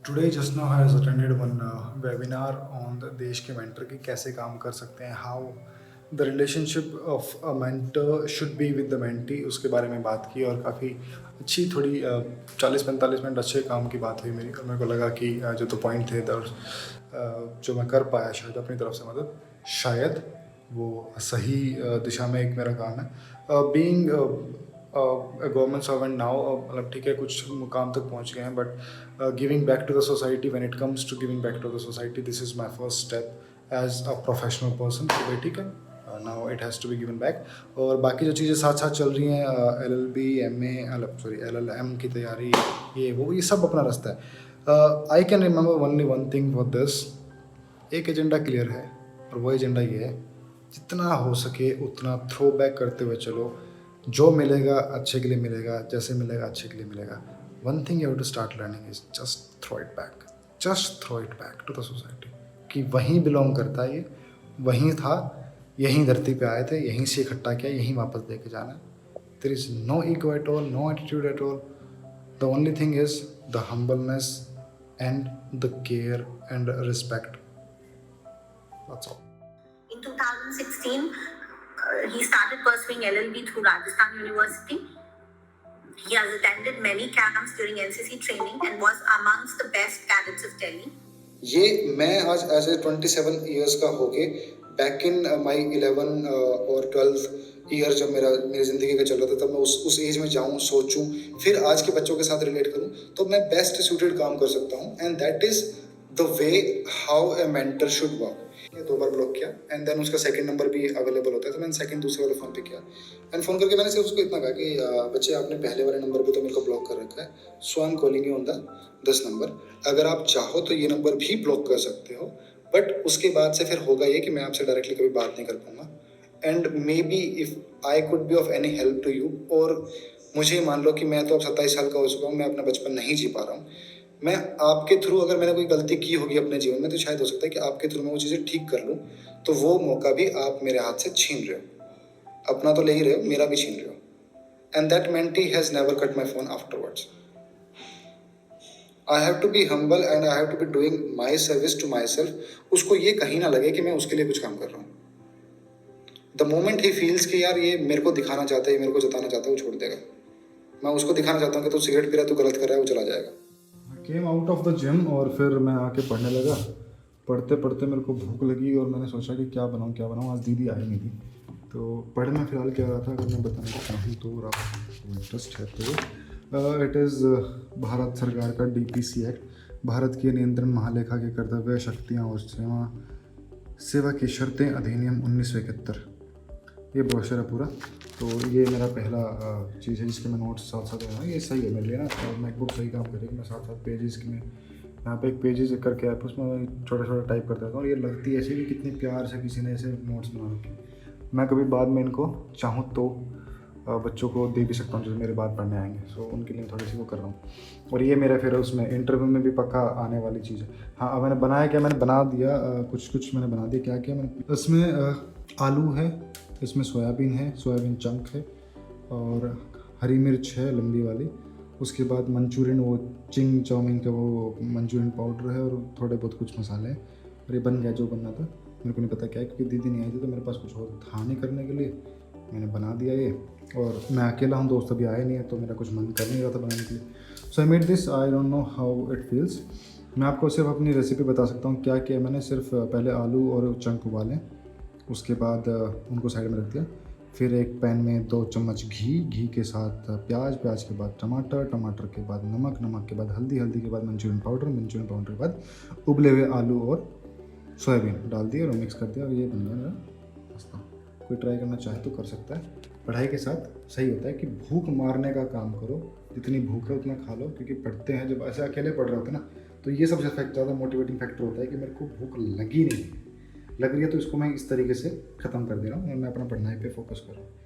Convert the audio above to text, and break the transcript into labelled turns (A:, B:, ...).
A: Today just now has attended one webinar on the देश के mentor की कैसे काम कर सकते हैं, how the relationship of a mentor should be with the mentee, उसके बारे में बात की और काफ़ी अच्छी थोड़ी 40-45 मिनट अच्छे काम की बात हुई मेरी। और मेरे को लगा कि जो तो पॉइंट थे जो मैं कर पाया शायद अपनी तरफ से मदद, शायद वो सही दिशा में एक मेरा काम है। बीइंग गवर्नमेंट सर्वेंट नाउ, मतलब ठीक है कुछ मुकाम तक पहुंच गए हैं, but giving back to the society, when it comes to giving back to the society, this is my first step as a professional person. तो भाई ठीक है, now it has to be given back. और बाकी जो चीज़ें साथ साथ चल रही हैं, LLB MA LLM की तैयारी, ये सब अपना रास्ता है। I can remember only one thing for this, एक एजेंडा क्लियर है और वो एजेंडा ये है, जितना हो सके उतना थ्रो बैक करते हुए चलो। जो मिलेगा अच्छे के लिए मिलेगा, जैसे मिलेगा अच्छे के लिए मिलेगा। One thing you have to start learning is just throw it back, just throw it back to the society, कि वहीं बिलोंग करता है, ये वहीं था, यहीं धरती पे आए थे, यहीं से इकट्ठा किया, यहीं वापस दे के जाना है। There is no ego at all, no attitude at all. The only thing is the humbleness and the care and respect, that's all.
B: In 2016, he started pursuing LLB through Rajasthan University. He has attended many camps during NCC training and was amongst the best cadets of Delhi.
A: ये मैं आज as a 27 years का होके back in माई 11 और 12 year जब मेरी ज़िंदगी का चल रहा था, तब मैं उस एज में जाऊँ, सोचूं, फिर आज के बच्चों के साथ रिलेट करूं, तो मैं बेस्ट सूटेड काम कर सकता हूं। And that is the way how a mentor should work. 2 bar block किया एंड देन उसका सेकंड नंबर भी अवेलेबल होता है, तो मैंने सेकंड दूसरे वाले फ़ोन पे किया एंड फ़ोन करके मैंने सिर्फ उसको इतना कहा कि बच्चे आपने पहले वाले नंबर पे तो मेरे को ब्लॉक कर रखा है, so I am calling you on the this number. अगर आप चाहो तो ये नंबर भी ब्लॉक कर सकते हो, बट उसके बाद से फिर होगा ये कि मैं आपसे डायरेक्टली कभी बात नहीं कर पाऊंगा। And may be if I could be of any help to you, और मुझे मान लो कि मैं तो अब 27 साल का हो चुका हूँ, मैं अपना बचपन नहीं जी पा रहा हूँ, मैं आपके थ्रू अगर मैंने कोई गलती की होगी अपने जीवन में, तो शायद हो सकता है कि आपके थ्रू मैं वो चीज़ें ठीक कर लूँ, तो वो मौका भी आप मेरे हाथ से छीन रहे हो। अपना तो ले ही रहे हो, मेरा भी छीन रहे हो। And that mentee has never cut my phone afterwards. I have to be humble and I have to be doing my service to my self. उसको ये कहीं ना लगे कि मैं उसके लिए कुछ काम कर रहा हूँ। द मोमेंट ही फील्स कि यार ये मेरे को दिखाना चाहता है, मेरे को जताना चाहता है, वो छोड़ देगा। मैं उसको दिखाना चाहता हूँ कि तू सिगरेट पी रहा है, तू गलत कर रहा है, वो चला जाएगा। Came out of the gym और फिर मैं आके पढ़ने लगा। पढ़ते पढ़ते मेरे को भूख लगी और मैंने सोचा कि क्या बनाऊँ। आज दीदी आई नहीं थी, तो पढ़ना फिलहाल क्या रहा था, अगर मैं बताना चाहूँ तो आपको इंटरेस्ट है तो इट इज़ भारत सरकार का DPC एक्ट, भारत की नियंत्रण महालेखा के कर्तव्य, शक्तियाँ और सेवा की शर्तें, अधिनियम 1971, ये ब्रोशर है पूरा। तो ये मेरा पहला चीज़ है जिसके मैं नोट्स साथ साथ बनाऊँ। ये सही है मेरे लिए ना, तो मैकबुक सही काम करेगी। मैं साथ साथ पेजेस की, मैं यहाँ पे एक पेजेस करके ऐप उसमें छोटा छोटा टाइप करता था, और ये लगती ऐसी कि कितनी प्यार से किसी ने ऐसे नोट्स बना रखे। मैं कभी बाद में इनको चाहूँ तो बच्चों को दे भी सकता हूँ जो मेरे बाद पढ़ने आएंगे, सो उनके लिए थोड़ी सी वो कर रहा हूँ। और ये मेरा फिर उसमें इंटरव्यू में भी पक्का आने वाली चीज़ है। हाँ, अब मैंने बनाया क्या, मैंने बना दिया कुछ मैंने बना दिया। क्या क्या मैंने इसमें, आलू है, इसमें सोयाबीन है, सोयाबीन चंक है, और हरी मिर्च है लंबी वाली। उसके बाद मंचूरियन, वो चिंग चाउमीन का वो मंचूरियन पाउडर है, और थोड़े बहुत कुछ मसाले हैं। और ये बन गया जो बनना था। मेरे को नहीं पता क्या है, क्योंकि दीदी नहीं आई थी तो मेरे पास कुछ और था नहीं करने के लिए, मैंने बना दिया ये। और मैं अकेला हूँ, दोस्त अभी आए नहीं है, तो मेरा कुछ मन कर नहीं रहा था बनाने के लिए। So I made this, I don't know how it feels. मैं आपको सिर्फ अपनी रेसिपी बता सकता हूँ क्या किया मैंने। सिर्फ पहले आलू और चंक उबालें, उसके बाद उनको साइड में रख दिया। फिर एक पैन में 2 चम्मच घी के साथ प्याज के बाद टमाटर के बाद नमक के बाद हल्दी के बाद मंचूरियन पाउडर के बाद उबले हुए आलू और सोयाबीन डाल दिए और मिक्स कर दिया, और ये बन गया मेरा पास्ता। कोई ट्राई करना चाहे तो कर सकता है। पढ़ाई के साथ सही होता है कि भूख मारने का काम करो, जितनी भूख है उतना खा लो, क्योंकि पढ़ते हैं जब ऐसे अकेले पढ़ रहे होते हैं ना, तो ये सबसे ज़्यादा मोटिवेटिंग फैक्टर होता है कि मेरे को भूख लगी नहीं लग रही है, तो इसको मैं इस तरीके से ख़त्म कर दे रहा हूँ और मैं अपना पढ़ाई पे फोकस कर रहा हूँ।